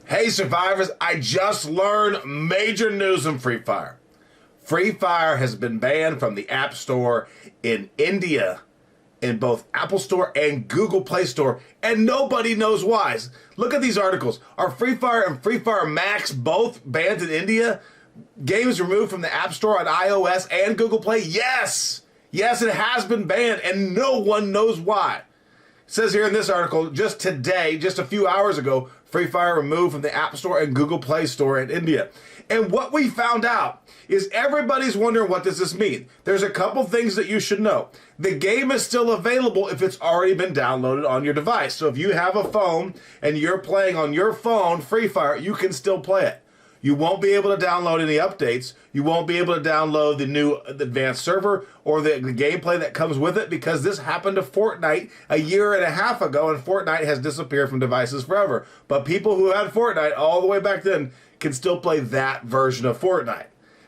Hey survivors, I just learned major news from Free Fire. Free Fire has been banned from the App Store in India, in both Apple Store and Google Play Store, and nobody knows why. Look at these articles. Are Free Fire and Free Fire Max both banned in India? Games removed from the App Store on iOS and Google Play? Yes! Yes, it has been banned, and no one knows why. It says here in this article, just today, just a few hours ago, Free Fire removed from the App Store and Google Play Store in India. And what we found out is everybody's wondering, what does this mean? There's a couple things that you should know. The game is still available if it's already been downloaded on your device. So if you have a phone and you're playing on your phone Free Fire, you can still play it. You won't be able to download any updates. You won't be able to download the new advanced server or the gameplay that comes with it, because this happened to Fortnite a year and a half ago, and Fortnite has disappeared from devices forever. But people who had Fortnite all the way back then can still play that version of Fortnite.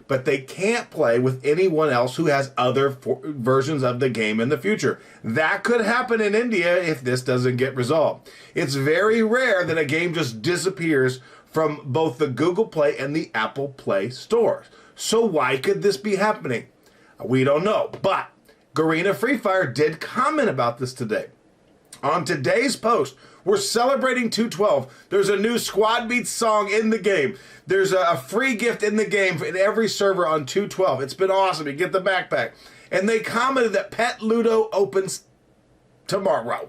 But they can't play with anyone else who has other versions of the game in the future. That could happen in India if this doesn't get resolved. It's very rare that a game just disappears from both the Google Play and the Apple Play stores. So why could this be happening? We don't know, but Garena Free Fire did comment about this today. On today's post, we're celebrating 212. There's a new Squad Beats song in the game. There's a free gift in the game in every server on 212. It's been awesome. You get the backpack. And they commented that Pet Ludo opens tomorrow.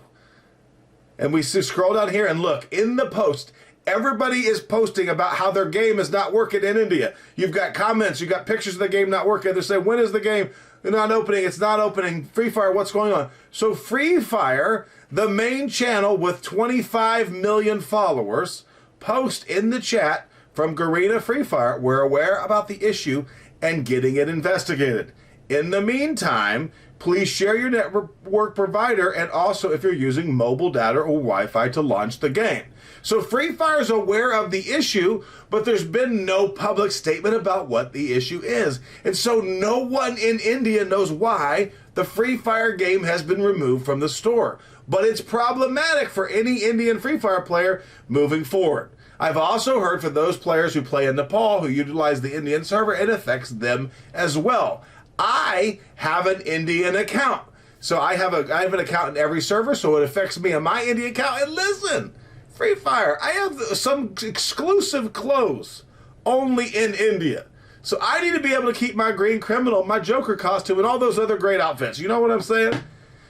And we scroll down here and look, in the post, everybody is posting about how their game is not working in India. You've got comments, you've got pictures of the game not working. They're saying, when is the game not opening? It's not opening. Free Fire, what's going on? So Free Fire, the main channel with 25 million followers, post in the chat from Garena Free Fire, we're aware about the issue and getting it investigated. In the meantime, please share your network provider, and also if you're using mobile data or Wi-Fi to launch the game. So Free Fire is aware of the issue, but there's been no public statement about what the issue is. And so no one in India knows why the Free Fire game has been removed from the store. But it's problematic for any Indian Free Fire player moving forward. I've also heard for those players who play in Nepal, who utilize the Indian server, it affects them as well. I have an Indian account. So I have an account in every server, so it affects me on my Indian account. And listen, Free Fire, I have some exclusive clothes only in India. So I need to be able to keep my Green Criminal, my Joker costume, and all those other great outfits. You know what I'm saying?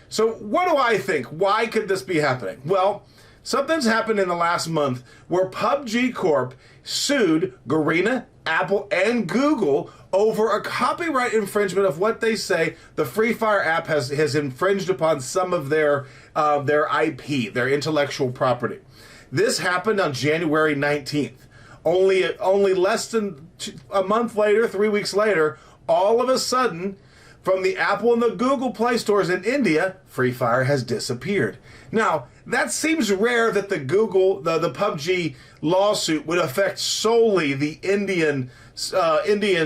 So what do I think? Why could this be happening? Well, something's happened in the last month where PUBG Corp sued Garena, Apple, and Google over a copyright infringement of what they say the Free Fire app has infringed upon some of their IP, their intellectual property. This happened on January 19th. Only less than a month later, 3 weeks later, all of a sudden, from the Apple and the Google Play stores in India, Free Fire has disappeared. Now, that seems rare that the PUBG lawsuit would affect solely the Indian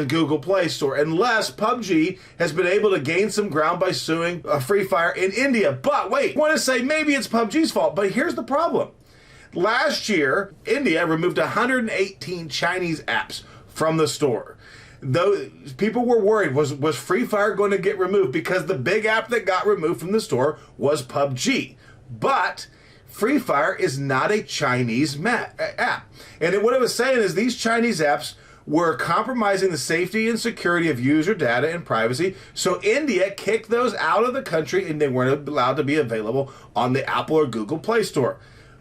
Google Play Store, unless PUBG has been able to gain some ground by suing Free Fire in India. But wait, I want to say maybe it's PUBG's fault, but here's the problem. Last year, India removed 118 Chinese apps from the store. Though people were worried, was Free Fire going to get removed? Because the big app that got removed from the store was PUBG. But Free Fire is not a Chinese app. And what it was saying is these Chinese apps were compromising the safety and security of user data and privacy. So India kicked those out of the country, and they weren't allowed to be available on the Apple or Google Play Store.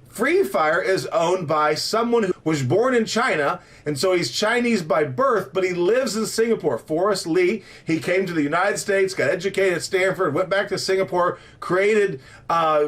Free Fire is owned by someone who was born in China, and so he's Chinese by birth, but he lives in Singapore. Forrest Li, he came to the United States, got educated at Stanford, went back to Singapore, created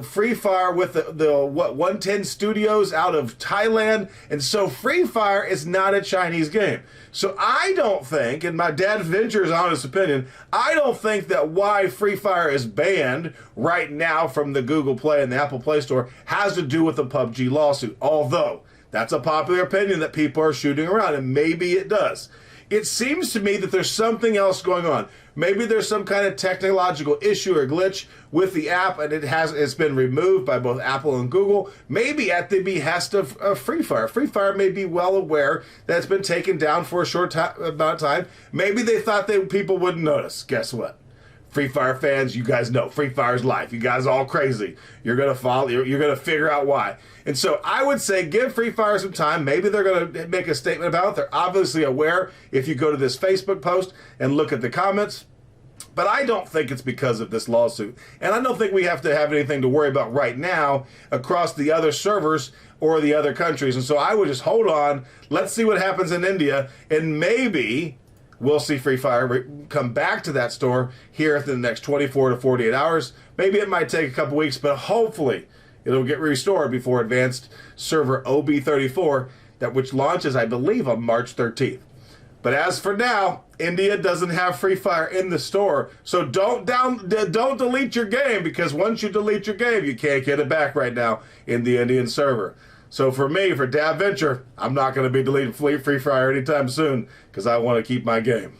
Free Fire with the 110 Studios out of Thailand, and so Free Fire is not a Chinese game. So I don't think, and my dad ventures honest opinion, I don't think that why Free Fire is banned right now from the Google Play and the Apple Play Store has to do with the PUBG lawsuit, although that's a popular opinion that people are shooting around, and maybe it does. it seems to me that there's something else going on. Maybe there's some kind of technological issue or glitch with the app, and it's been removed by both Apple and Google. Maybe at the behest of Free Fire. Free Fire may be well aware that it's been taken down for a short amount of time. Maybe they thought that people wouldn't notice. Guess what? Free Fire fans, you guys know Free Fire's life. You guys are all crazy. You're gonna follow. You're gonna figure out why. And so I would say give Free Fire some time. Maybe they're gonna make a statement about it. They're obviously aware if you go to this Facebook post and look at the comments. But I don't think it's because of this lawsuit. And I don't think we have to have anything to worry about right now across the other servers or the other countries. And so I would just hold on. Let's see what happens in India. And maybe we'll see Free Fire come back to that store here within the next 24 to 48 hours. Maybe it might take a couple weeks, but hopefully it'll get restored before advanced server OB34, which launches, I believe, on March 13th. But as for now, India doesn't have Free Fire in the store, so don't delete your game, because once you delete your game, you can't get it back right now in the Indian server. So for me, for DaVenture, I'm not going to be deleting Free Fire anytime soon, because I want to keep my game.